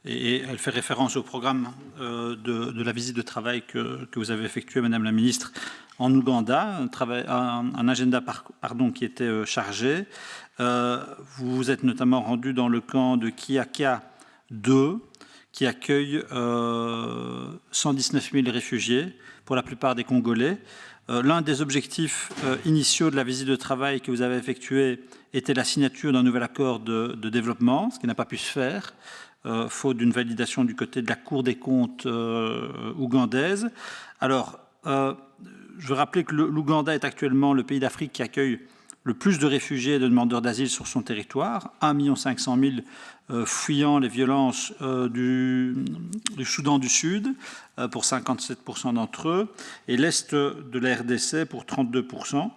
Et elle fait référence au programme de la visite de travail que vous avez effectuée, Madame la Ministre, en Ouganda, un agenda qui était chargé. Vous vous êtes notamment rendu dans le camp de Kiaka 2, qui accueille 119 000 réfugiés, pour la plupart des Congolais. L'un des objectifs initiaux de la visite de travail que vous avez effectuée était la signature d'un nouvel accord de développement, ce qui n'a pas pu se faire, faute d'une validation du côté de la Cour des comptes ougandaise. Alors, je veux rappeler que l'Ouganda est actuellement le pays d'Afrique qui accueille le plus de réfugiés et de demandeurs d'asile sur son territoire, 1 500 000 fuyant les violences du Soudan du Sud, pour 57% d'entre eux, et l'Est de la RDC pour 32%.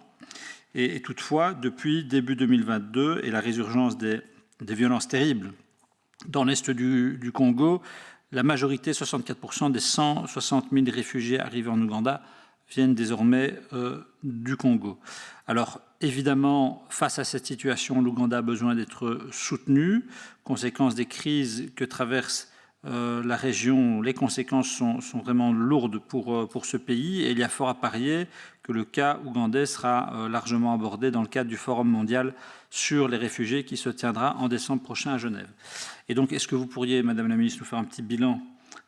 Et toutefois, depuis début 2022 et la résurgence des violences terribles dans l'Est du Congo, la majorité, 64% des 160 000 réfugiés arrivés en Ouganda, viennent désormais du Congo. Alors, évidemment, face à cette situation, l'Ouganda a besoin d'être soutenu. Conséquence des crises que traverse la région, les conséquences sont vraiment lourdes pour ce pays. Et il y a fort à parier que le cas ougandais sera largement abordé dans le cadre du Forum mondial sur les réfugiés qui se tiendra en décembre prochain à Genève. Et donc, est-ce que vous pourriez, Madame la Ministre, nous faire un petit bilan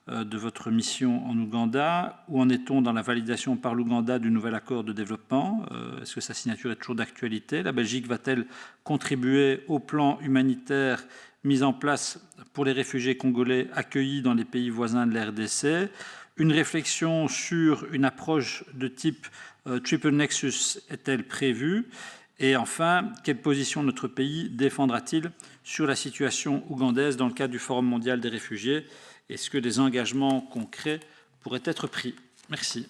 de votre mission en Ouganda? Où en est-on dans la validation par l'Ouganda du nouvel accord de développement? Est-ce que sa signature est toujours d'actualité? La Belgique va-t-elle contribuer au plan humanitaire mis en place pour les réfugiés congolais accueillis dans les pays voisins de la RDC? Une réflexion sur une approche de type Triple Nexus est-elle prévue? Et enfin, quelle position notre pays défendra-t-il sur la situation ougandaise dans le cadre du Forum mondial des réfugiés? Est-ce que des engagements concrets pourraient être pris? Merci.